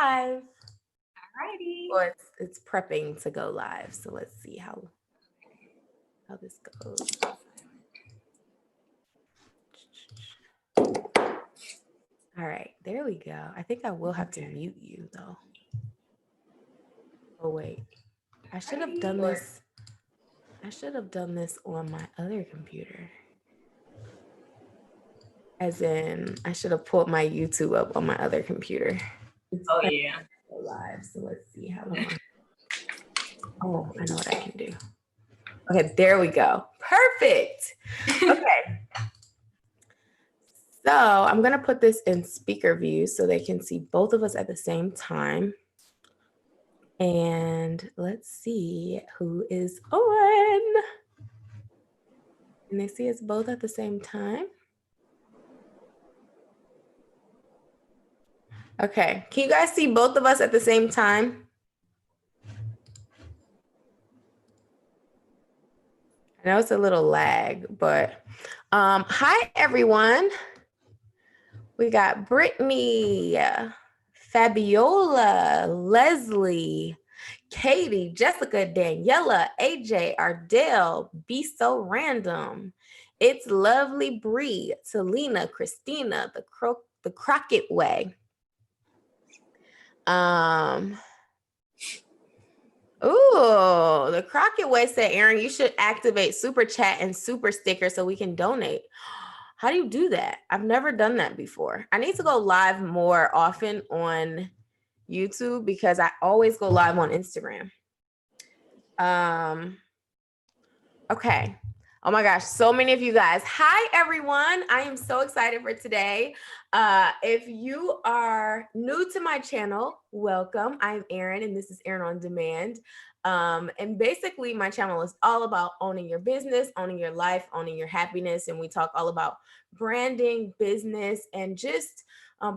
live. Alrighty. Or it's prepping to go live. So let's see how this goes. All right, there we go. I think I will have to mute you though. Oh wait, I should have done this. I should have done this on my other computer. As in, I should have pulled my YouTube up on my other computer. Oh yeah. Live. So let's see how long. Oh, I know what I can do. Okay, there we go. Perfect. Okay. So I'm going to put this in speaker view so they can see both of us at the same time. And let's see who is on. Can they see us both at the same time? Okay. Can you guys see both of us at the same time? I know it's a little lag, but hi, everyone. We got Brittany, Fabiola, Leslie, Katie, Jessica, Daniela, AJ, Ardell, Be So Random. It's Lovely Bree, Selena, Christina, the Crockett Way. Ooh, the Crockett Way said, Erin, you should activate super chat and super sticker so we can donate. How do you do that? I've never done that before. I need to go live more often on YouTube because I always go live on Instagram. Okay. Oh my gosh, so many of you guys. Hi, everyone. I am so excited for today. If you are new to my channel, welcome. I'm Erin, and this is Erin on Demand. And basically, my channel is all about owning your business, owning your life, owning your happiness. And we talk all about branding, business, and just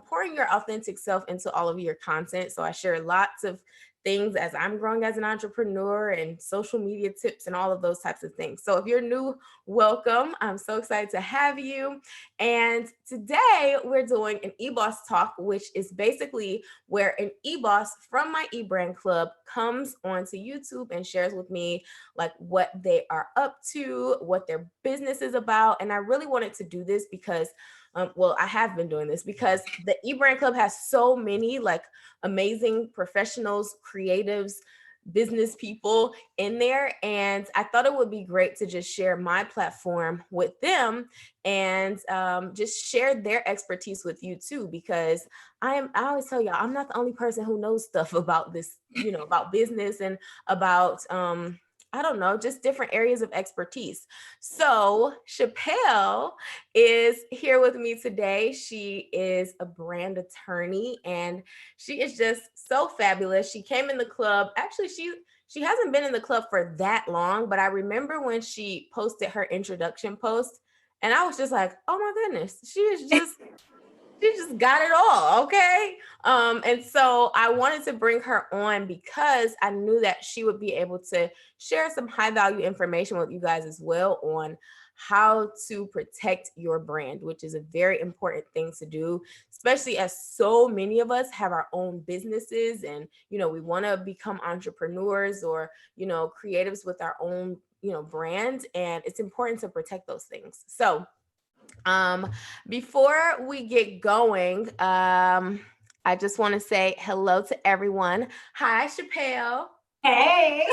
pouring your authentic self into all of your content. So I share lots of things as I'm growing as an entrepreneur and social media tips and all of those types of things. So if you're new, welcome. I'm so excited to have you. And today we're doing an e-boss talk, which is basically where an e-boss from my e-brand club comes onto YouTube and shares with me like what they are up to, what their business is about. And I really wanted to do this because well, I have been doing this because the eBrand Club has so many like amazing professionals, creatives, business people in there. And I thought it would be great to just share my platform with them and just share their expertise with you too, because I always tell y'all, I'm not the only person who knows stuff about this, about business and about, I don't know, just different areas of expertise. So Shepalle is here with me today. She is a brand attorney and she is just so fabulous. She came in the club. Actually, she hasn't been in the club for that long, but I remember when she posted her introduction post and I was just like, oh my goodness, she just got it all. Okay. And so I wanted to bring her on because I knew that she would be able to share some high value information with you guys as well on how to protect your brand, which is a very important thing to do, especially as so many of us have our own businesses and, we want to become entrepreneurs or, creatives with our own, brand. And it's important to protect those things. So before we get going, I just want to say hello to everyone. Hi, Shepalle. Hey.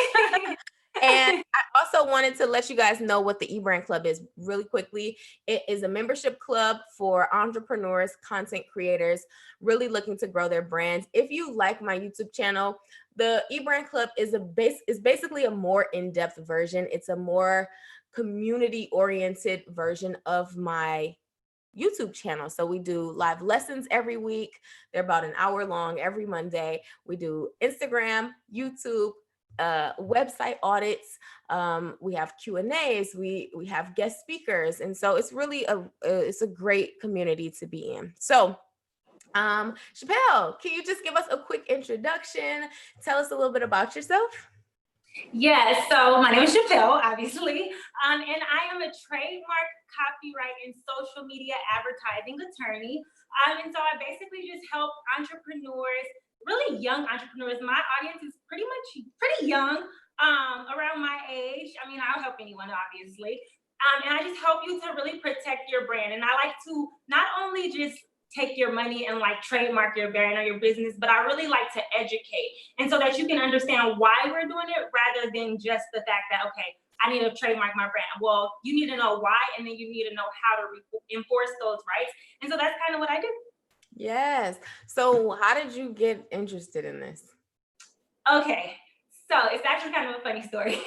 And I also wanted to let you guys know what the eBrand Club is really quickly. It is a membership club for entrepreneurs, content creators, really looking to grow their brands. If you like my YouTube channel, the eBrand Club is basically a more in-depth version. It's a more community-oriented version of my YouTube channel. So we do live lessons every week. They're about an hour long every Monday. We do Instagram, YouTube, website audits. We have Q&As. We have guest speakers. And so it's really it's a great community to be in. So Shepalle, can you just give us a quick introduction? Tell us a little bit about yourself. Yes, so my name is Shepalle, obviously, and I am a trademark, copyright, and social media advertising attorney. And so I basically just help entrepreneurs really young entrepreneurs. My audience is pretty young, around my age. I mean, I'll help anyone, obviously. And I just help you to really protect your brand. And I like to not only just take your money and like trademark your brand or your business, but I really like to educate. And so that you can understand why we're doing it rather than just the fact that, okay, I need to trademark my brand. Well, you need to know why, and then you need to know how to enforce those rights. And so that's kind of what I do. Yes. So how did you get interested in this? Okay, so it's actually kind of a funny story.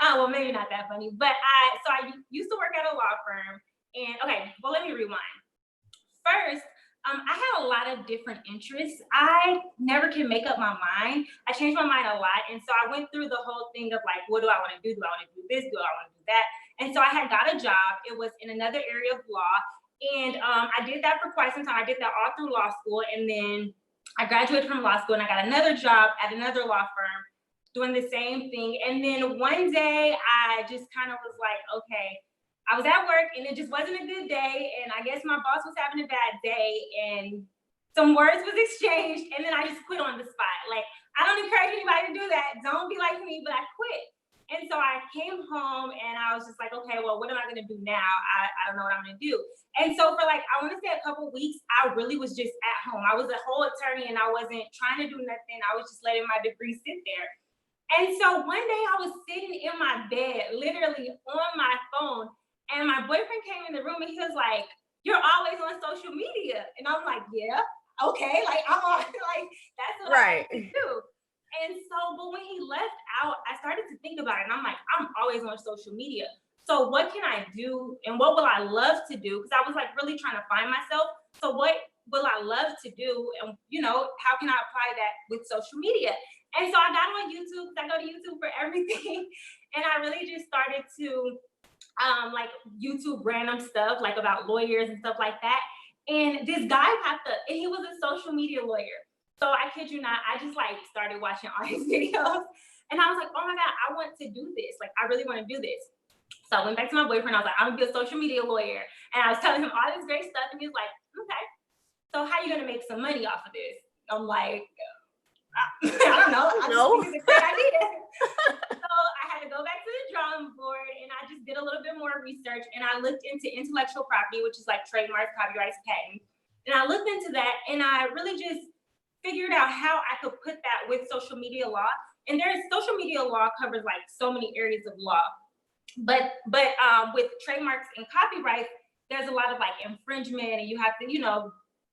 Well, maybe not that funny, but I used to work at a law firm, and okay, well, let me rewind. First, I had a lot of different interests. I never can make up my mind. I changed my mind a lot, and so I went through the whole thing of like, what do I want to do? Do I want to do this? Do I want to do that? And so I had got a job. It was in another area of law, and I did that for quite some time. I did that all through law school, and then I graduated from law school, and I got another job at another law firm doing the same thing. And then one day, I just kind of was like, okay, I was at work and it just wasn't a good day. And I guess my boss was having a bad day and some words was exchanged. And then I just quit on the spot. Like, I don't encourage anybody to do that. Don't be like me, but I quit. And so I came home and I was just like, okay, well, what am I going to do now? I don't know what I'm going to do. And so for like, I want to say a couple weeks, I really was just at home. I was a whole attorney and I wasn't trying to do nothing. I was just letting my degree sit there. And so one day I was sitting in my bed, literally on my phone, and my boyfriend came in the room and he was like, "You're always on social media." And I'm like, "Yeah, okay." Like I'm on, like that's what I like to do. And so, but when he left out, I started to think about it, and I'm like, I'm always on social media. So what can I do, and what will I love to do? Because I was like really trying to find myself. So what will I love to do, and how can I apply that with social media? And so I got on YouTube because I go to YouTube for everything, and I really just started to like YouTube random stuff like about lawyers and stuff like that. And this guy popped up and he was a social media lawyer. So I kid you not, I just like started watching all his videos and I was like, oh my God, I want to do this. Like, I really want to do this. So I went back to my boyfriend. I was like, I'm gonna be a social media lawyer. And I was telling him all this great stuff. And he was like, okay, so how are you gonna make some money off of this? I'm like, I don't know. I just think it's a great idea. So I had to go back to the drawing board and I just did a little bit more research and I looked into intellectual property, which is like trademarks, copyrights, patents. And I looked into that and I really just figured out how I could put that with social media law. And there's social media law covers like so many areas of law. But with trademarks and copyrights, there's a lot of like infringement and you have to,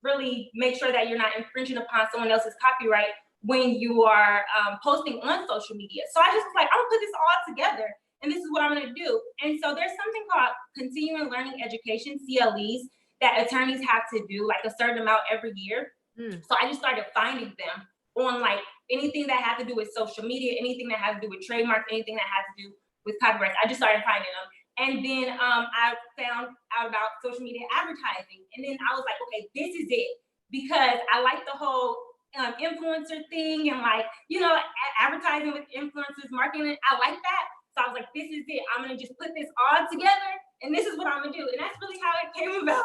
really make sure that you're not infringing upon someone else's copyright when you are posting on social media. So I just was like, I'm gonna put this all together and this is what I'm gonna do. And so there's something called continuing learning education, CLEs, that attorneys have to do like a certain amount every year. So I just started finding them on like anything that had to do with social media, anything that had to do with trademarks, anything that had to do with copyrights. I just started finding them. And then I found out about social media advertising. And then I was like, okay, this is it. Because I like the whole influencer thing and like, advertising with influencers, marketing. I like that. So I was like, this is it. I'm going to just put this all together and this is what I'm going to do. And that's really how it came about.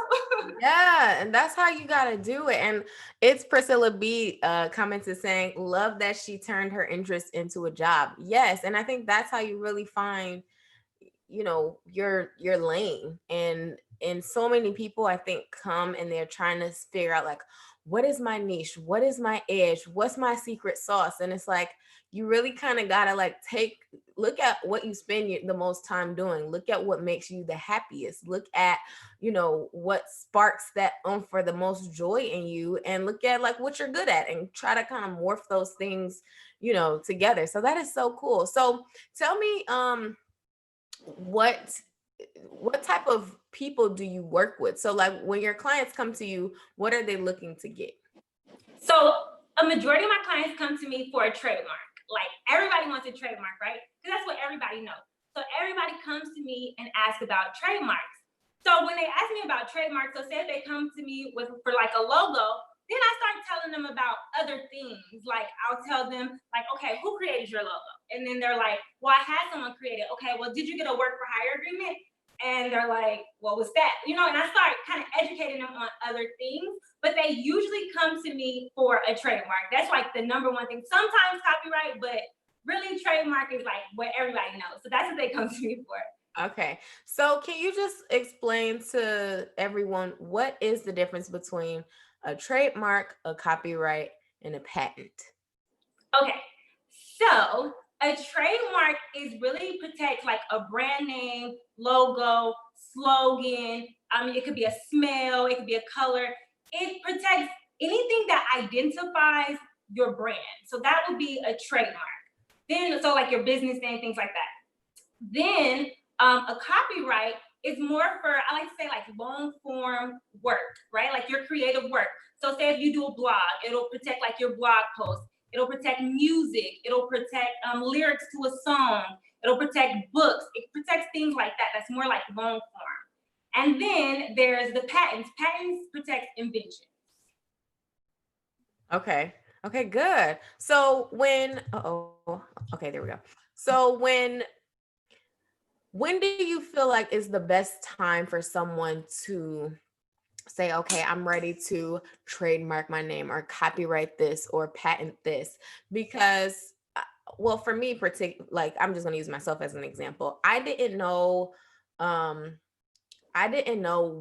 Yeah, and that's how you got to do it. And it's Priscilla B commented saying, love that she turned her interest into a job. Yes. And I think that's how you really find your lane. And so many people I think come and they're trying to figure out like, what is my niche, what is my edge, what's my secret sauce? And it's like you really kind of gotta like look at what you spend the most time doing, look at what makes you the happiest, look at what sparks that for the most joy in you, and look at like what you're good at and try to kind of morph those things together. So that is so cool. So tell me what type of people do you work with? So like when your clients come to you, what are they looking to get? So a majority of my clients come to me for a trademark. Like everybody wants a trademark, right? Because that's what everybody knows. So everybody comes to me and asks about trademarks. So when they ask me about trademarks, so say if they come to me for like a logo, then I start telling them about other things. Like I'll tell them like, okay, who created your logo? And then they're like, well, I had someone create it. Okay, well, did you get a work for hire agreement? And they're like, what was that? You know, and I start kind of educating them on other things, but they usually come to me for a trademark. That's like the number one thing. Sometimes copyright, but really trademark is like what everybody knows. So that's what they come to me for. Okay. So can you just explain to everyone what is the difference between a trademark, a copyright, and a patent? Okay. So a trademark is really protect like a brand name, logo, slogan. It could be a smell, it could be a color. It protects anything that identifies your brand. So that would be a trademark. Then, so like your business name, things like that. Then a copyright is more for, I like to say, like long form work, right? Like your creative work. So say if you do a blog, it'll protect like your blog post. It'll protect music. It'll protect lyrics to a song. It'll protect books. It protects things like that. That's more like long form. And then there's the patents. Patents protect invention. Okay. Okay, good. So okay, there we go. So when do you feel like is the best time for someone to say, okay, I'm ready to trademark my name or copyright this or patent this? Because, well, for me, like, I'm just going to use myself as an example. I didn't know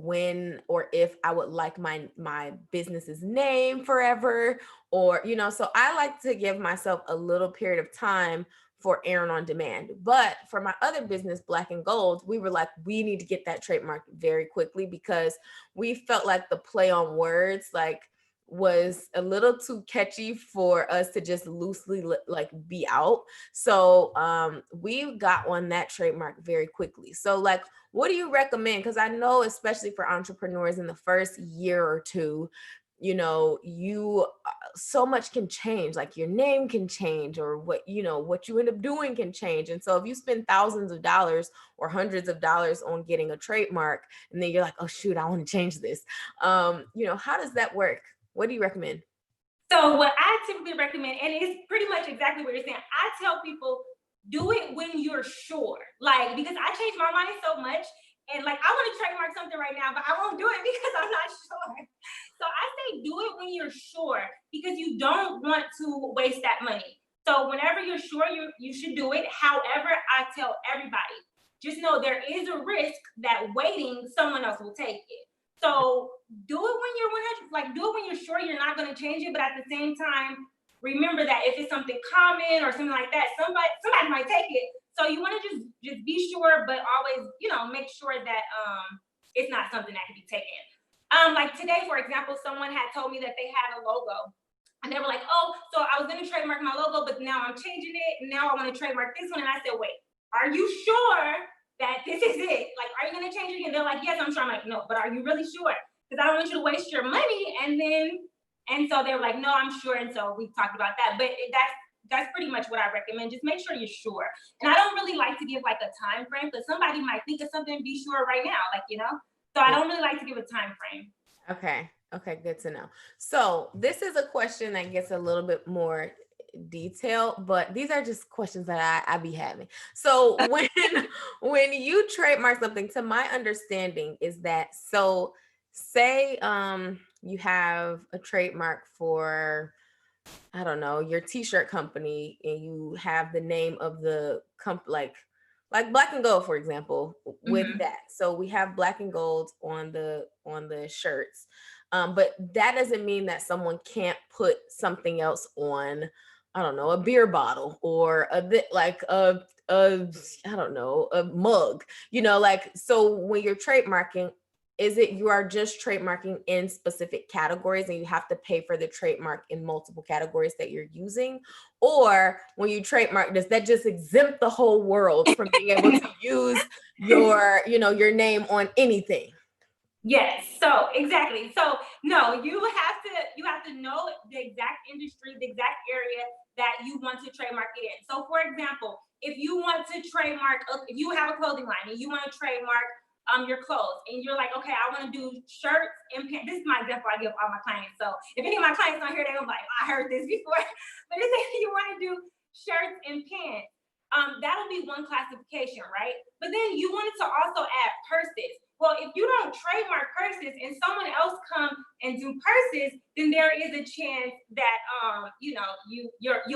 when or if I would like my business's name forever, or so I like to give myself a little period of time for Erin on Demand. But for my other business, Black and Gold, we were like, we need to get that trademark very quickly because we felt like the play on words like was a little too catchy for us to just loosely like be out. So we got on that trademark very quickly. So like, what do you recommend? Because I know, especially for entrepreneurs in the first year or two, you so much can change, like your name can change, or what you end up doing can change. And so if you spend thousands of dollars or hundreds of dollars on getting a trademark, and then you're like, oh shoot, I want to change this, how does that work? What do you recommend? So what I typically recommend, and it's pretty much exactly what you're saying, I tell people, do it when you're sure. Like, because I change my mind so much, and like I want to trademark something right now, but I won't do it because I'm not sure. So I say do it when you're sure, because you don't want to waste that money. So whenever you're sure, you should do it. However, I tell everybody, just know there is a risk that waiting, someone else will take it. So do it when you're 100, like do it when you're sure you're not going to change it, but at the same time, remember that if it's something common or something like that, somebody might take it. So you want to just be sure, but always, make sure that it's not something that can be taken. Like today, for example, someone had told me that they had a logo. And they were like, oh, so I was going to trademark my logo, but now I'm changing it. And now I want to trademark this one. And I said, wait, are you sure that this is it? Like, are you going to change it again? They're like, yes, I'm sure. I'm like, no, but are you really sure? Because I don't want you to waste your money. And so they were like, no, I'm sure. And so we talked about that. But that's pretty much what I recommend. Just make sure you're sure. And I don't really like to give like a time frame, because somebody might think of something and be sure right now, So I don't really like to give a time frame. Okay, good to know. So this is a question that gets a little bit more detailed, but these are just questions that I be having. So when you trademark something, to my understanding is that, so say you have a trademark for, I don't know, your t-shirt company, and you have the name of the company, like Black and Gold, for example, with that. So we have Black and Gold on the shirts. But that doesn't mean that someone can't put something else on, I don't know, a beer bottle or a bit like a I don't know, a mug, like, so when you're trademarking, is it you are just trademarking in specific categories and you have to pay for the trademark in multiple categories that you're using? Or when you trademark, does that just exempt the whole world from being able to use your name on anything? Yes, so exactly. So no, you have to know the exact industry, the exact area that you want to trademark it in. So for example, if you want to trademark, if you have a clothing line and you want to trademark your clothes, and you're like, okay, I want to do shirts and pants. This is my example I give all my clients. So if any of my clients don't hear, they're like, I heard this before. But if you want to do shirts and pants, that'll be one classification, right? But then you wanted to also add purses. Well, if you don't trademark purses and someone else come and do purses, then there is a chance that you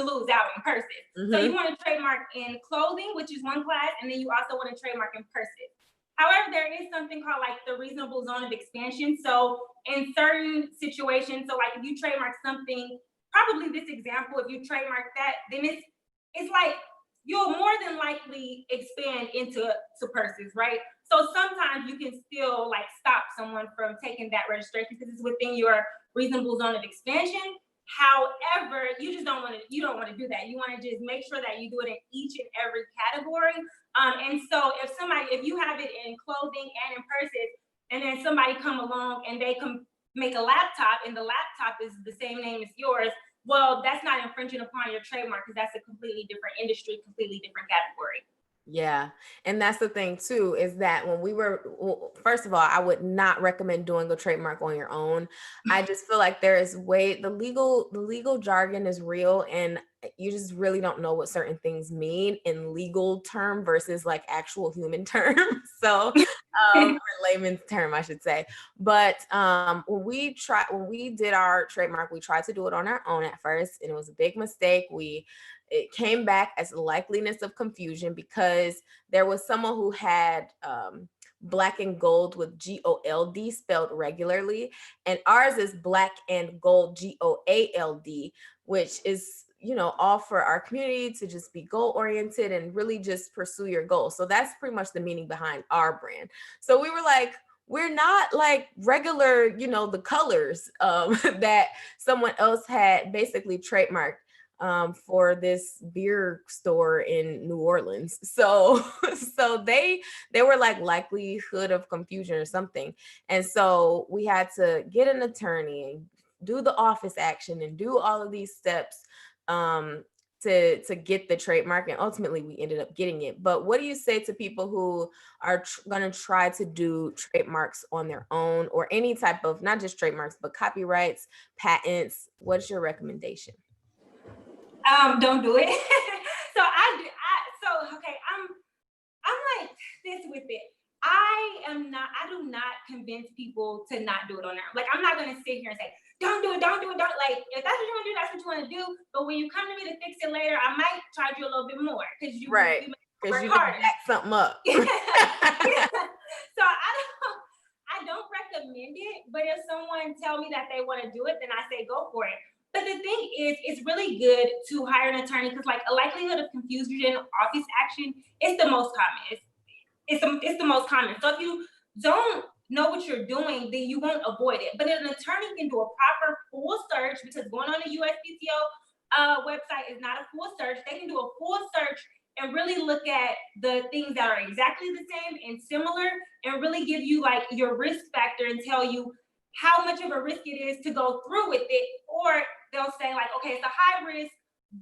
lose out in purses. So you want to trademark in clothing, which is one class, and then you also want to trademark in purses. However, there is something called like the reasonable zone of expansion. So in certain situations, so like if you trademark something, probably this example, if you trademark that, then it's like you'll more than likely expand into purses, right? So sometimes you can still like stop someone from taking that registration because it's within your reasonable zone of expansion. However, you don't want to do that. You want to just make sure that you do it in each and every category. And so if you have it in clothing and in purses, and then somebody come along and they can make a laptop and the laptop is the same name as yours, well, that's not infringing upon your trademark because that's a completely different industry, completely different category. Yeah. And that's the thing too, is that when first of all, I would not recommend doing a trademark on your own. I just feel like the legal jargon is real, and you just really don't know what certain things mean in legal term versus like actual human terms. So or layman's term, I should say. But when we did our trademark, we tried to do it on our own at first, and it was a big mistake. It came back as a likeliness of confusion because there was someone who had black and gold with GOLD spelled regularly, and ours is black and gold GOALD, which is all for our community to just be goal oriented and really just pursue your goals. So that's pretty much the meaning behind our brand. So we were like, we're not like regular, the colors that someone else had basically trademarked for this beer store in New Orleans. So they were like likelihood of confusion or something. And so we had to get an attorney and do the office action and do all of these steps to get the trademark, and ultimately we ended up getting it. But what do you say to people who are going to try to do trademarks on their own, or any type of, not just trademarks, but copyrights, patents? What's your recommendation? Don't do it. Okay, I'm like this with it. I do not convince people to not do it on their own. Like, I'm not gonna sit here and say, don't do it, don't do it, don't. Like, if that's what you want to do, that's what you want to do. But when you come to me to fix it later, I might charge you a little bit more because you right, because you back something up. So I don't recommend it, but if someone tell me that they want to do it, then I say go for it. But the thing is, it's really good to hire an attorney because, like, a likelihood of confusion, office action is the most common. It's the most common. So if you don't know what you're doing, then you won't avoid it. But an attorney can do a proper full search, because going on the USPTO website is not a full search. They can do a full search and really look at the things that are exactly the same and similar, and really give you like your risk factor and tell you how much of a risk it is to go through with it. Or they'll say like, okay, it's a high risk,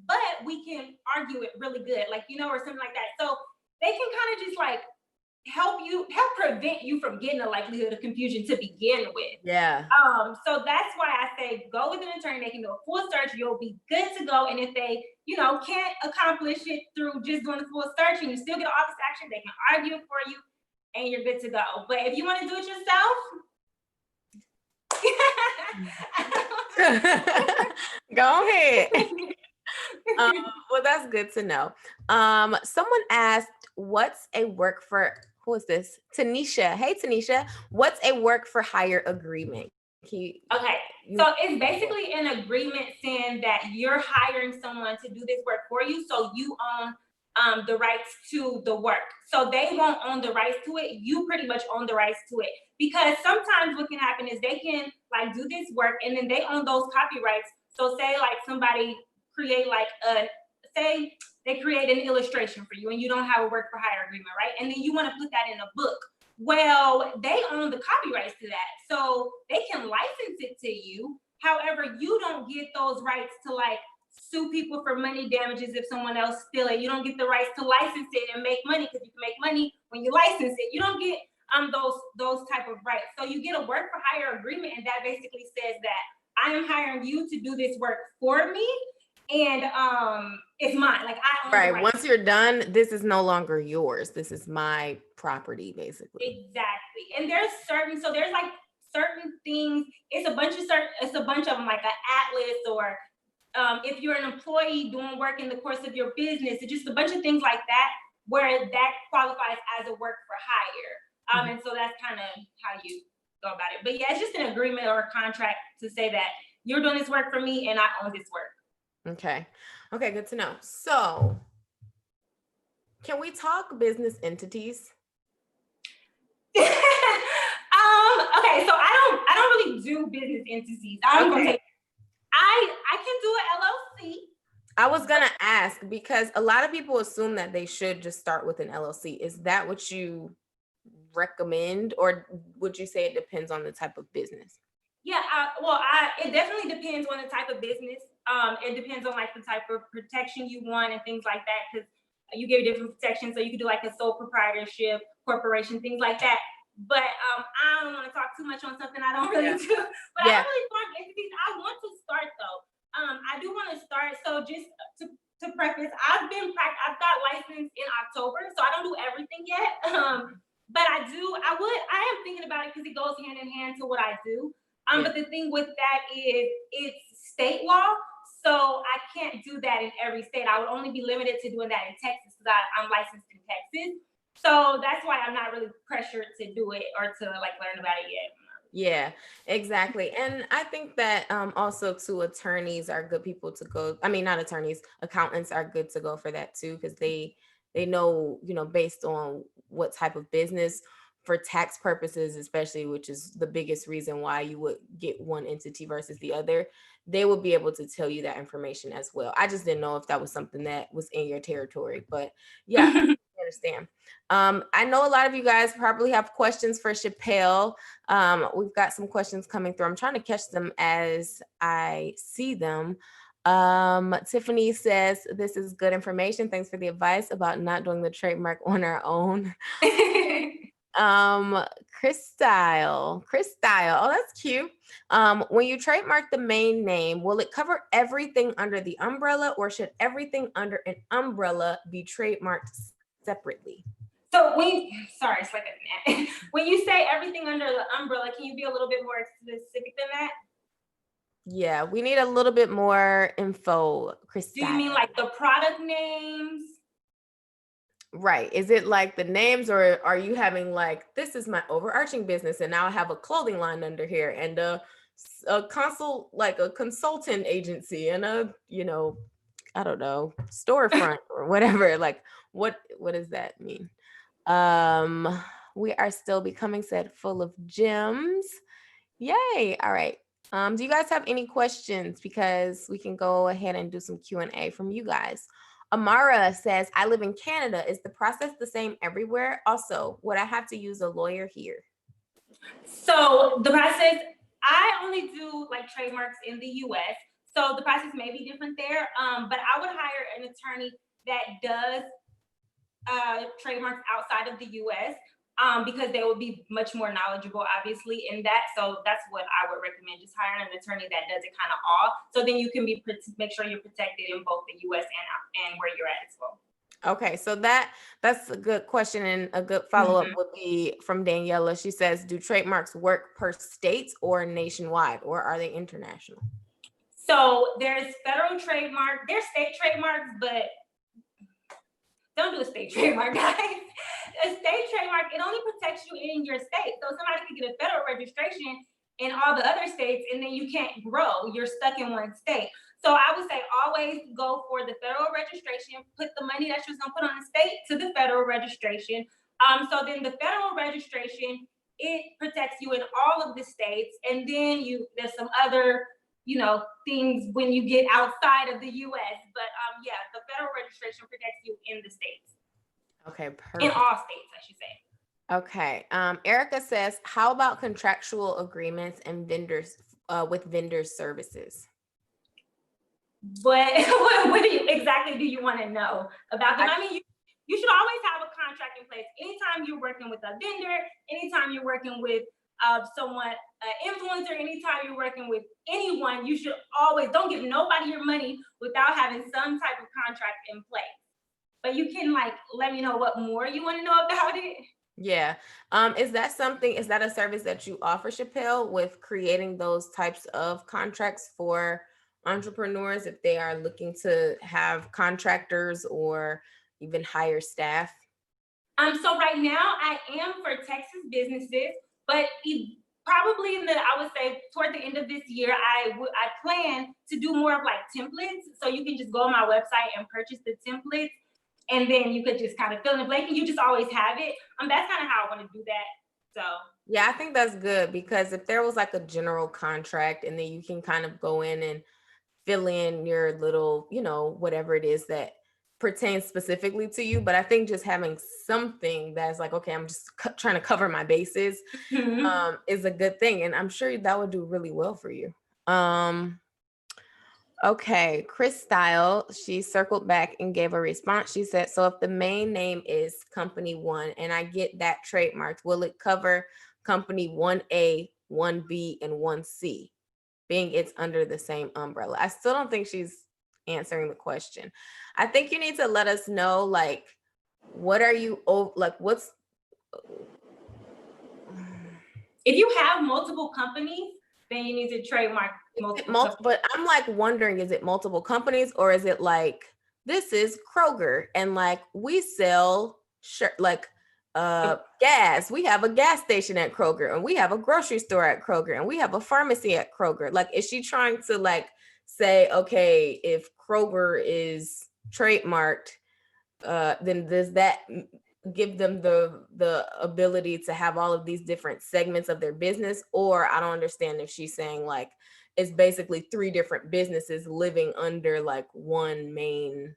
but we can argue it really good, like, or something like that. So they can kind of just like help prevent you from getting a likelihood of confusion to begin with. Yeah. So that's why I say go with an attorney. They can do a full search. You'll be good to go. And if they, can't accomplish it through just doing the full search and you still get an office action, they can argue it for you and you're good to go. But if you want to do it yourself, go ahead. Well, that's good to know. Someone asked, what's a work for, who is this? Tanisha. Hey, Tanisha, what's a work for hire agreement? Okay, so it's basically an agreement saying that you're hiring someone to do this work for you, so you own the rights to the work. So they won't own the rights to it. You pretty much own the rights to it, because sometimes what can happen is they can like do this work and then they own those copyrights. So say like somebody create like say they create an illustration for you and you don't have a work for hire agreement, right? And then you want to put that in a book. Well, they own the copyrights to that, so they can license it to you. However, you don't get those rights to like sue people for money damages if someone else steal it. You don't get the rights to license it and make money, because you can make money when you license it. You don't get those type of rights. So you get a work for hire agreement, and that basically says that I am hiring you to do this work for me, and it's mine. Like I own the Right. right. Once you're done, this is no longer yours. This is my property, basically. Exactly. And there's like certain things. It's a bunch of them, like an atlas, or if you're an employee doing work in the course of your business, it's just a bunch of things like that where that qualifies as a work for hire. And so that's kind of how you go about it. But yeah, it's just an agreement or a contract to say that you're doing this work for me and I own this work. Okay. Okay, good to know. So can we talk business entities? Okay, so I don't really do business entities. I can do an LLC. I was gonna ask because a lot of people assume that they should just start with an LLC. Is that what you recommend, or would you say it depends on the type of business? Yeah, it definitely depends on the type of business. It depends on like the type of protection you want and things like that, because you give different protections. So you could do like a sole proprietorship, corporation, things like that. But I don't want to talk too much on something I don't really do. But I don't really form entities. I want to start though. I do want to start. So just to preface, I've got licensed in October, so I don't do everything yet. But I am thinking about it because it goes hand in hand to what I do. But the thing with that is it's state law, so I can't do that in every state. I would only be limited to doing that in Texas because I'm licensed in Texas. So that's why I'm not really pressured to do it or to like learn about it yet. Yeah, exactly. And I think that also too, attorneys are good people to go. I mean, not attorneys, accountants are good to go for that too, because they know, based on what type of business for tax purposes, especially, which is the biggest reason why you would get one entity versus the other, they will be able to tell you that information as well. I just didn't know if that was something that was in your territory, but yeah, I understand. I know a lot of you guys probably have questions for Shepalle. We've got some questions coming through. I'm trying to catch them as I see them. Tiffany says, this is good information. Thanks for the advice about not doing the trademark on our own. Chris Style. Oh, that's cute. When you trademark the main name, will it cover everything under the umbrella, or should everything under an umbrella be trademarked separately? So it's like when you say everything under the umbrella, can you be a little bit more specific than that? Yeah, we need a little bit more info, Chris. Do you mean like the product names? Right. Is it like the names, or are you having like, this is my overarching business and now I have a clothing line under here and a consultant agency and I don't know, storefront or whatever. Like what does that mean? We are still becoming set full of gems. Yay. All right. Do you guys have any questions? Because we can go ahead and do some Q&A from you guys. Amara says, I live in Canada. Is the process the same everywhere? Also, would I have to use a lawyer here? So the process, I only do like trademarks in the US. So the process may be different there. But I would hire an attorney that does trademarks outside of the US. Because they will be much more knowledgeable, obviously, in that. So that's what I would recommend, just hiring an attorney that does it kind of all. So then you can make sure you're protected in both the US and where you're at as well. Okay, so that's a good question, and a good follow-up would be from Daniela. She says, do trademarks work per state or nationwide, or are they international? So there's federal trademark, there's state trademarks, but don't do a state trademark, guys. A state trademark, it only protects you in your state. So somebody could get a federal registration in all the other states and then you can't grow. You're stuck in one state. So I would say always go for the federal registration, put the money that you're gonna put on the state to the federal registration. So then the federal registration, it protects you in all of the states. And then there's some other things when you get outside of the US. But yeah, the federal registration protects you in the states. Okay, perfect. In all states, I should say. Okay. Erica says, how about contractual agreements and vendors with vendor services? What exactly do you want to know about them? I mean, you should always have a contract in place. Anytime you're working with a vendor, anytime you're working with someone, influencer, anytime you're working with anyone, you should always don't give nobody your money without having some type of contract in place. But you can like let me know what more you want to know about it. Yeah. Is that a service that you offer, Shepalle, with creating those types of contracts for entrepreneurs if they are looking to have contractors or even hire staff? So right now I am for Texas businesses, but probably I would say toward the end of this year, I plan to do more of like templates. So you can just go on my website and purchase the templates, and then you could just kind of fill in the blank, and you just always have it. That's kind of how I want to do that. So Yeah, I think that's good because if there was like a general contract and then you can kind of go in and fill in your little, whatever it is that pertains specifically to you. But I think just having something that's like, okay, I'm just trying to cover my bases, is a good thing. And I'm sure that would do really well for you. Okay, Chris Style, she circled back and gave a response. She said, so if the main name is company one, and I get that trademarked, will it cover company 1A, 1B, and 1C, being it's under the same umbrella? I still don't think she's answering the question. I think you need to let us know, like, what are you, like, what's... If you have multiple companies, then you need to trademark multiple. But I'm like wondering, is it multiple companies or is it like, this is Kroger and like we sell gas. We have a gas station at Kroger and we have a grocery store at Kroger and we have a pharmacy at Kroger. Like, is she trying to like say, okay, if Kroger is trademarked, then does that give them the ability to have all of these different segments of their business? Or I don't understand if she's saying like it's basically 3 different businesses living under like one main.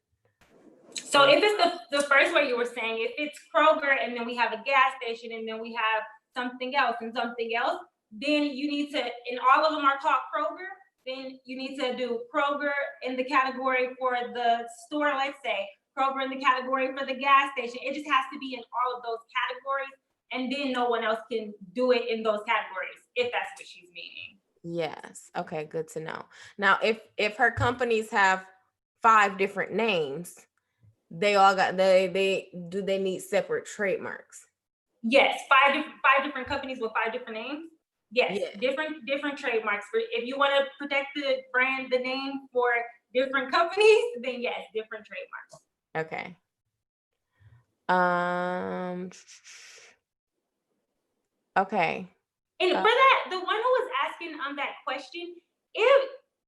So if it's the first way you were saying, if it's Kroger and then we have a gas station and then we have something else and something else, then you need to, and all of them are called Kroger, then you need to do Kroger in the category for the store, let's say, Kroger in the category for the gas station. It just has to be in all of those categories, and then no one else can do it in those categories, if that's what she's meaning. Yes. Okay, good to know. Now, if her companies have 5 different names, they all got they need separate trademarks? Yes, five different companies with 5 different names. Yes, yeah. different trademarks. For if you want to protect the brand, the name for different companies, then yes, different trademarks. Okay. Okay. And for that, the one who was asking that question,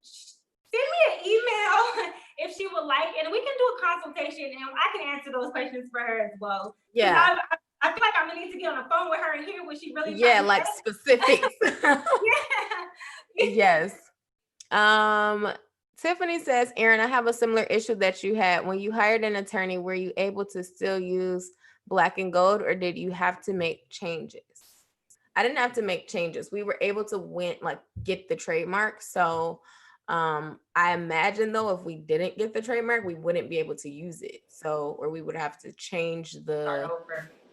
send me an email if she would like, and we can do a consultation, and I can answer those questions for her as well. Yeah. I feel like I'm gonna need to get on the phone with her and hear what she really. Yeah, like specifics. Yeah. Yes. Tiffany says, Erin, I have a similar issue that you had when you hired an attorney. Were you able to still use black and gold, or did you have to make changes? I didn't have to make changes. We were able to get the trademark. So I imagine though, if we didn't get the trademark, we wouldn't be able to use it. So, or we would have to change the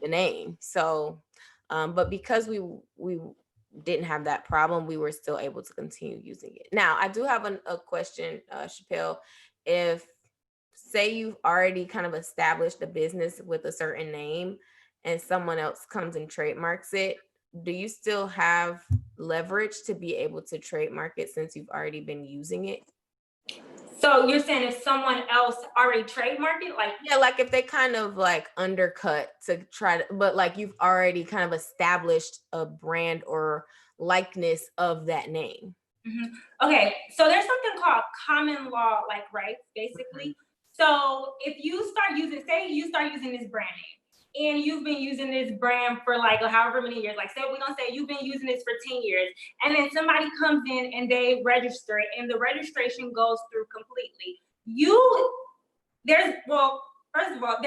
name. So, but because we didn't have that problem, we were still able to continue using it. Now, I do have a question, Shepalle. If say you've already kind of established a business with a certain name and someone else comes and trademarks it, do you still have leverage to be able to trademark it since you've already been using it? So you're saying if someone else already trademarked it, like... Yeah, like if they kind of like undercut to try to, but like you've already kind of established a brand or likeness of that name. Mm-hmm. Okay, so there's something called common law like rights, basically. Mm-hmm. So if you start using, say you start using this brand name, and you've been using this brand for like however many years, like say we're gonna say you've been using this for 10 years, and then somebody comes in and they register it and the registration goes through completely. First of all,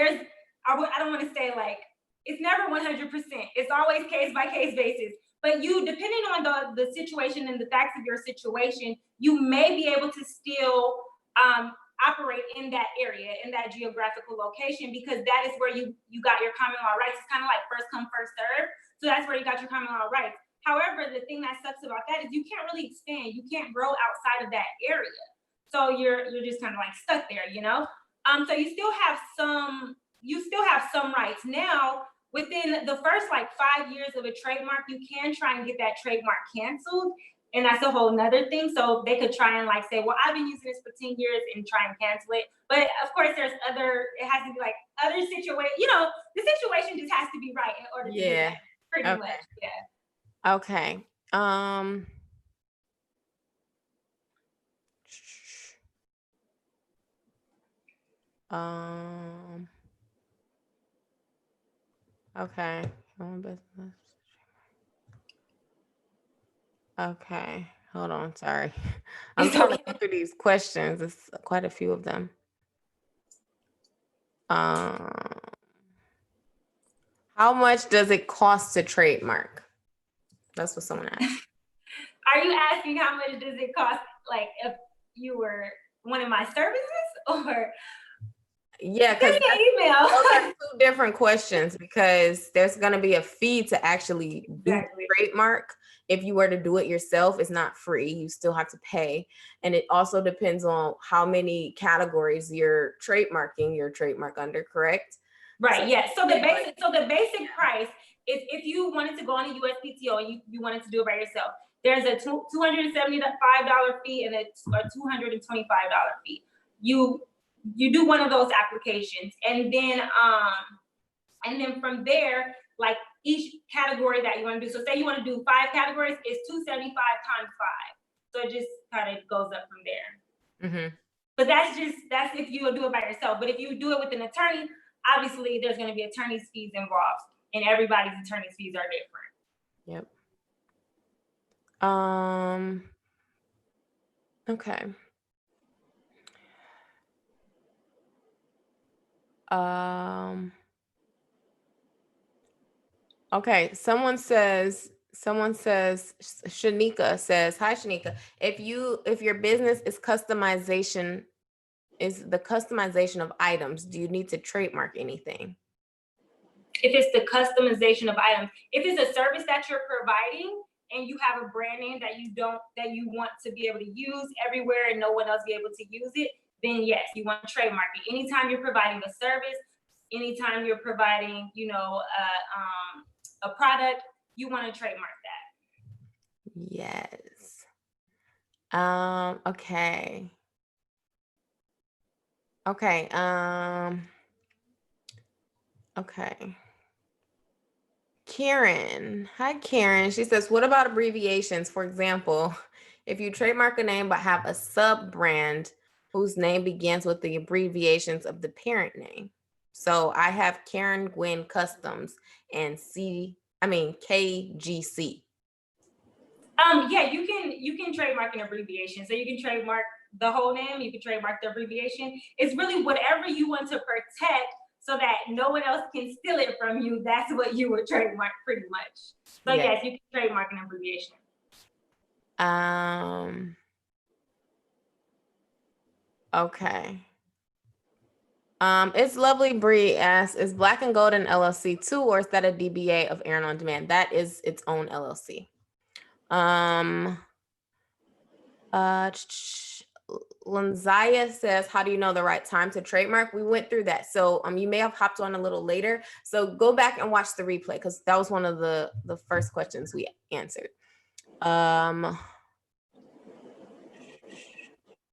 I don't want to say like, it's never 100%. It's always case by case basis. But depending on the situation and the facts of your situation, you may be able to still operate in that area, in that geographical location, because that is where you got your common law rights. It's kind of like first come, first serve. So that's where you got your common law rights. However, the thing that sucks about that is you can't really expand. You can't grow outside of that area. So you're just kind of like stuck there, you know? So you still have some rights. Now, within the first like 5 years of a trademark, you can try and get that trademark canceled. And that's a whole nother thing. So they could try and like say, well, I've been using this for 10 years and try and cancel it. But of course, it has to be like other situation, the situation just has to be right in order to do that, pretty much. Yeah. Okay. Okay. Okay. Hold on. Sorry. I'm trying to go through these questions. It's quite a few of them. How much does it cost to trademark? That's what someone asked. Are you asking how much does it cost, like if you were one of my services, or? Yeah, because those are two different questions, because there's going to be a fee to actually do the trademark. If you were to do it yourself, it's not free. You still have to pay. And it also depends on how many categories you're trademarking your trademark under, correct? Right, yes. So the basic price is, if you wanted to go on a USPTO and you wanted to do it by yourself, there's a $275 fee and a $225 fee. You do one of those applications, and then from there, like each category that you want to do. So say you want to do 5 categories, it's $275 times 5. So it just kind of goes up from there. Mm-hmm. But that's if you do it by yourself. But if you do it with an attorney, obviously there's going to be attorney's fees involved, and everybody's attorney's fees are different. Yep. Okay. Okay, someone says, Shanika says, hi Shanika, if your business is the customization of items, do you need to trademark anything? If it's the customization of items, if it's a service that you're providing and you have a brand name that you want to be able to use everywhere and no one else be able to use it, then yes, you want to trademark it. Anytime you're providing a service, anytime you're providing, a product, you want to trademark that. Yes. Okay. Okay. Okay. Karen. Hi, Karen. She says, what about abbreviations? For example, if you trademark a name but have a sub-brand whose name begins with the abbreviations of the parent name. So I have Karen Gwen Customs and KGC. Yeah, you can trademark an abbreviation. So you can trademark the whole name, you can trademark the abbreviation. It's really whatever you want to protect so that no one else can steal it from you. That's what you would trademark, pretty much. So yes, you can trademark an abbreviation. Okay. It's Lovely Bree asks, is Black and Gold an LLC too, or is that a DBA of Erin on Demand? That is its own LLC. Lanzaya says, how do you know the right time to trademark? We went through that. So you may have hopped on a little later. So go back and watch the replay, because that was one of the first questions we answered.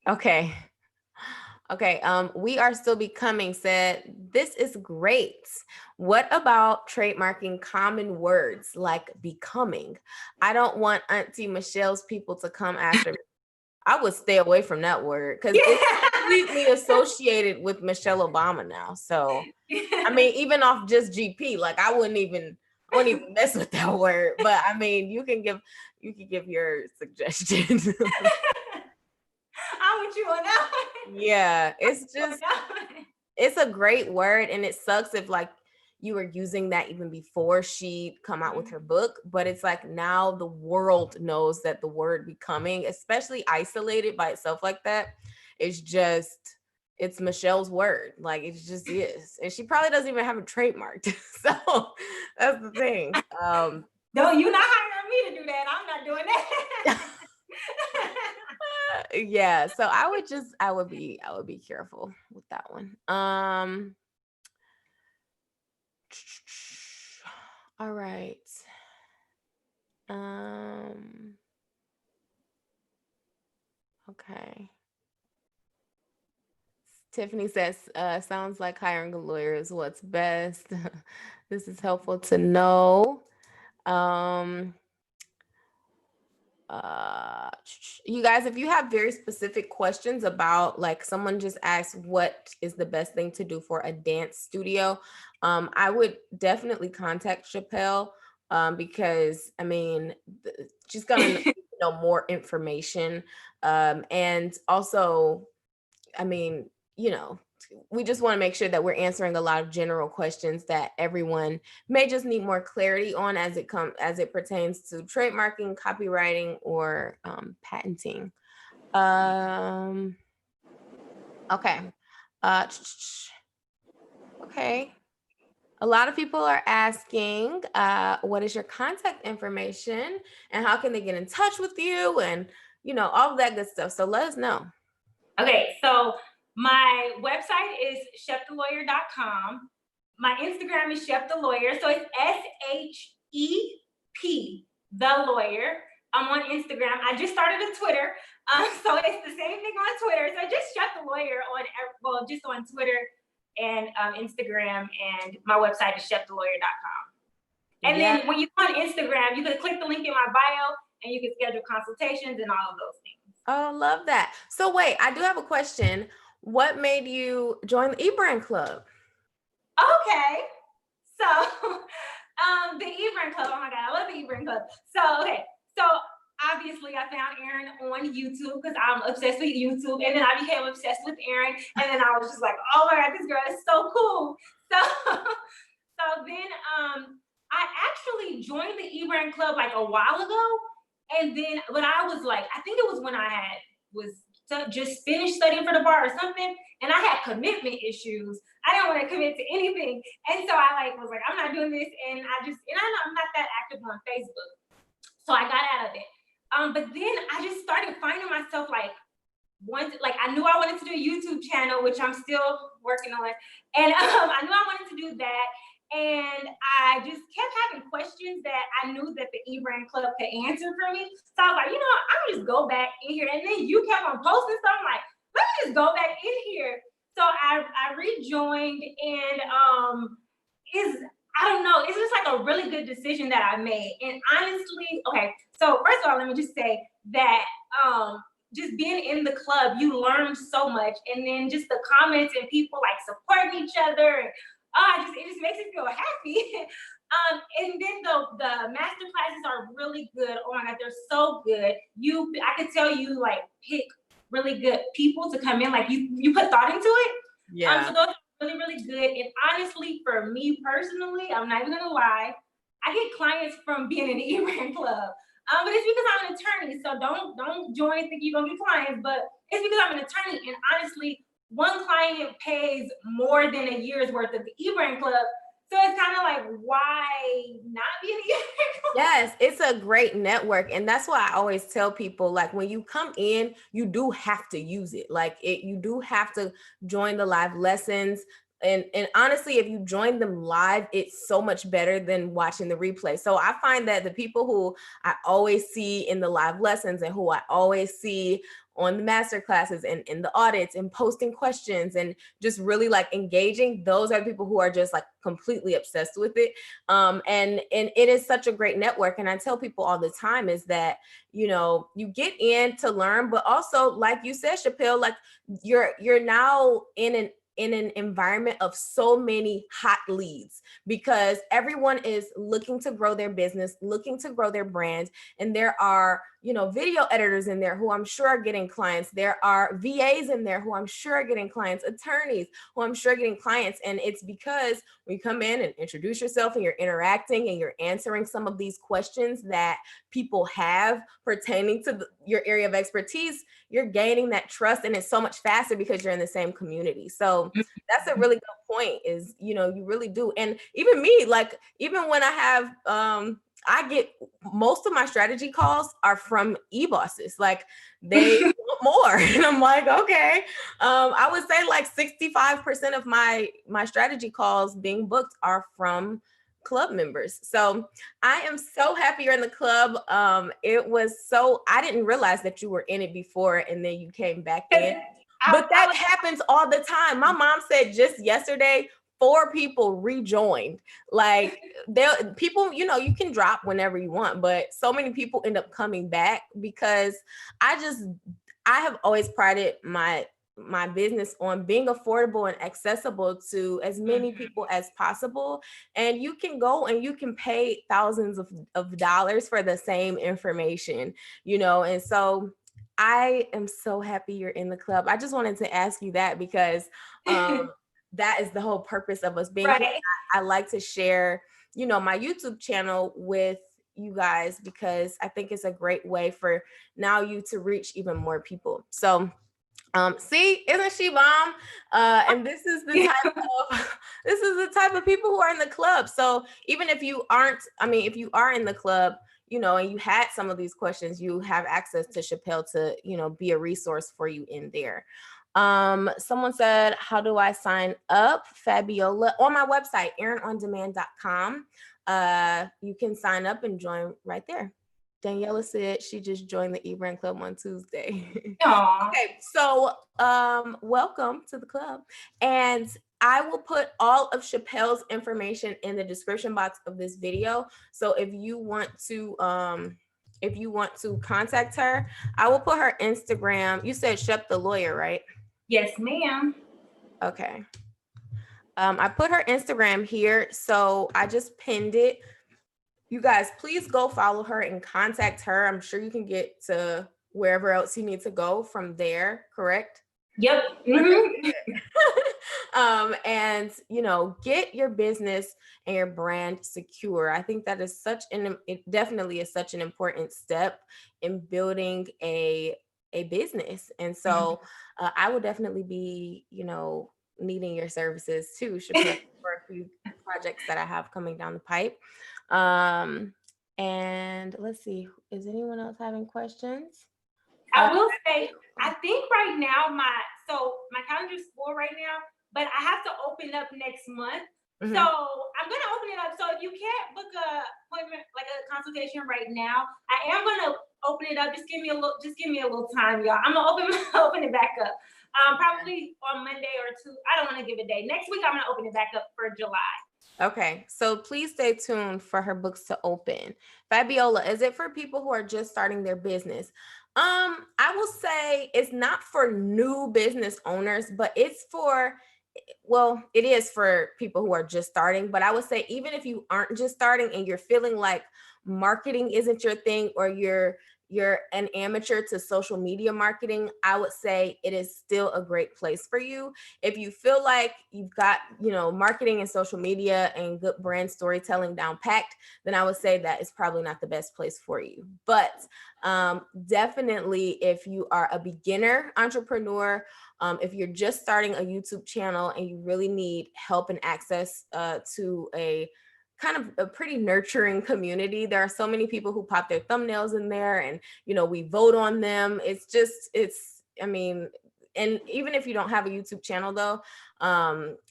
Okay. We Are Still Becoming said, this is great. What about trademarking common words like becoming? I don't want Auntie Michelle's people to come after me. I would stay away from that word, because it's completely associated with Michelle Obama now. So, I mean, even off just GP, like I wouldn't even mess with that word. But I mean, you can give your suggestions. I'm with you on that one. Yeah, it's a great word, and it sucks if like you were using that even before she come out with her book, but it's like now the world knows that the word becoming, especially isolated by itself like that, it's Michelle's word. Like it just is. And she probably doesn't even have it trademarked. So that's the thing. No, you're not hiring me to do that. I'm not doing that. Yeah, so I would be careful with that one. All right. Okay. Tiffany says, sounds like hiring a lawyer is what's best. This is helpful to know. You guys, if you have very specific questions about, like, someone just asked what is the best thing to do for a dance studio, I would definitely contact Shepalle, because I mean, she's gonna know more information, and also, I mean, we just want to make sure that we're answering a lot of general questions that everyone may just need more clarity on as it pertains to trademarking, copywriting, or patenting. Okay. Okay. A lot of people are asking, what is your contact information and how can they get in touch with you, and all of that good stuff. So let us know. Okay, so my website is shepthelawyer.com. My Instagram is Shep the Lawyer. So it's SHEP, the lawyer. I'm on Instagram. I just started a Twitter. So it's the same thing on Twitter. So just Shep the Lawyer just on Twitter and Instagram, and my website is shepthelawyer.com. And then when you go on Instagram, you can click the link in my bio and you can schedule consultations and all of those things. Oh, love that. So wait, I do have a question. What made you join the eBrand Club? Okay. So the eBrand Club, oh my God, I love the eBrand Club. So obviously I found Erin on YouTube because I'm obsessed with YouTube, and then I became obsessed with Erin, and then I was just like, oh my God, this girl is so cool. So then I actually joined the eBrand Club like a while ago, and then but I was like, I think it was when I was just finished studying for the bar or something, and I had commitment issues. I didn't want to commit to anything, and so I was like, I'm not doing this, and I know I'm not that active on Facebook, so I got out of it. But then I just started finding myself like I knew I wanted to do a YouTube channel, which I'm still working on, and I knew I wanted to do that. And I just kept having questions that I knew that the eBrand Club could answer for me. So I was like, I'm just go back in here. And then you kept on posting stuff. I'm like, let me just go back in here. So I rejoined, and I don't know, it's just like a really good decision that I made. And honestly, okay, so first of all, let me just say that just being in the club, you learn so much. And then just the comments and people like supporting each other. It just makes me feel happy. And then the master classes are really good. Oh my God, they're so good. I could tell you like pick really good people to come in. Like you put thought into it. Yeah. So those are really, really good. And honestly, for me personally, I'm not even gonna lie, I get clients from being in the eBrand Club. But it's because I'm an attorney. So don't join thinking you're gonna get clients, but it's because I'm an attorney. And honestly, one client pays more than a year's worth of the eBrand Club. So it's kind of like, why not be in the eBrand Club? Yes, it's a great network. And that's why I always tell people, like, when you come in, you do have to use it. You do have to join the live lessons. And honestly, if you join them live, it's so much better than watching the replay. So I find that the people who I always see in the live lessons and who I always see on the master classes and in the audits and posting questions and just really like engaging, those are the people who are just like completely obsessed with it. And it is such a great network. And I tell people all the time is that, you get in to learn, but also, like you said, Shepalle, like you're now in an environment of so many hot leads, because everyone is looking to grow their business, looking to grow their brand. And there are, video editors in there who I'm sure are getting clients. There are VAs in there who I'm sure are getting clients, attorneys who I'm sure are getting clients. And it's because when you come in and introduce yourself and you're interacting and you're answering some of these questions that people have pertaining to your area of expertise, you're gaining that trust, and it's so much faster because you're in the same community. So that's a really good point, is, you really do. And even me, like, even when I have, I get most of my strategy calls are from e-bosses. Like they want more. And I'm like, okay. I would say like 65% of my strategy calls being booked are from club members. So I am so happy you're in the club. It was so, I didn't realize that you were in it before and then you came back in. But that happens all the time. My mom said just yesterday, 4 people rejoined. Like people, you know, you can drop whenever you want, but so many people end up coming back because I have always prided my business on being affordable and accessible to as many people as possible. And you can go and you can pay thousands of dollars for the same information, you know, and so I am so happy you're in the club. I just wanted to ask you that because that is the whole purpose of us being here. I like to share, you know, my YouTube channel with you guys because I think it's a great way for now you to reach even more people. So see, isn't she bomb? And this is the type of people who are in the club. So even if you aren't, I mean, if you are in the club, you know, and you had some of these questions, you have access to Shepalle to, you know, be a resource for you in there. Someone said, how do I sign up? Fabiola, on my website, erinondemand.com. You can sign up and join right there. Daniela said she just joined the eBrand Club on Tuesday. Okay, so welcome to the club. And I will put all of Shepalle's information in the description box of this video. So if you want to contact her, I will put her Instagram. You said Shep the lawyer, right? Yes, ma'am. Okay. I put her Instagram here, so I just pinned it. You guys, please go follow her and contact her. I'm sure you can get to wherever else you need to go from there, correct? Yep. And, you know, get your business and your brand secure. I think that is it definitely is such an important step in building a business. And so I would definitely be, you know, needing your services too, Shepalle, for a few projects that I have coming down the pipe. And let's see, is anyone else having questions? I will say, I think right now my calendar's full right now, but I have to open up next month. So I'm gonna open it up. So if you can't book a appointment, like a consultation right now, I am gonna open it up. Just give me a little time, y'all. I'm gonna open it back up. Probably on Monday or two. I don't want to give a day. Next week I'm gonna open it back up for July. Okay, so please stay tuned for her books to open. Fabiola, is it for people who are just starting their business? I will say it's not for new business owners, but it's for, well, it is for people who are just starting. But I would say even if you aren't just starting and you're feeling like marketing isn't your thing, or you're an amateur to social media marketing, I would say it is still a great place for you. If you feel like you've got, you know, marketing and social media and good brand storytelling down packed, then I would say that is probably not the best place for you. But definitely if you are a beginner entrepreneur, if you're just starting a YouTube channel and you really need help and access to a kind of a pretty nurturing community. There are so many people who pop their thumbnails in there and, you know, we vote on them. I mean, and even if you don't have a YouTube channel though,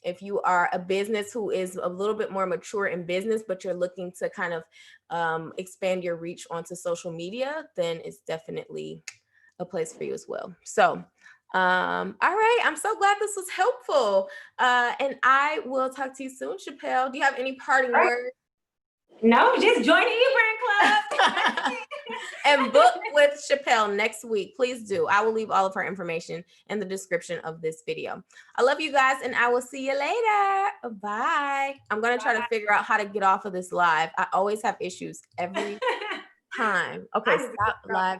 if you are a business who is a little bit more mature in business, but you're looking to kind of expand your reach onto social media, then it's definitely a place for you as well. So all right, I'm so glad this was helpful, and I will talk to you soon. Shepalle, do you have any parting words? No, just join the eBrand Club and book with Shepalle next week. Please do. I will leave all of her information in the description of this video. I love you guys, and I will see you later. Bye. I'm gonna try to figure out how to get off of this live. I always have issues every time. Okay, stop live.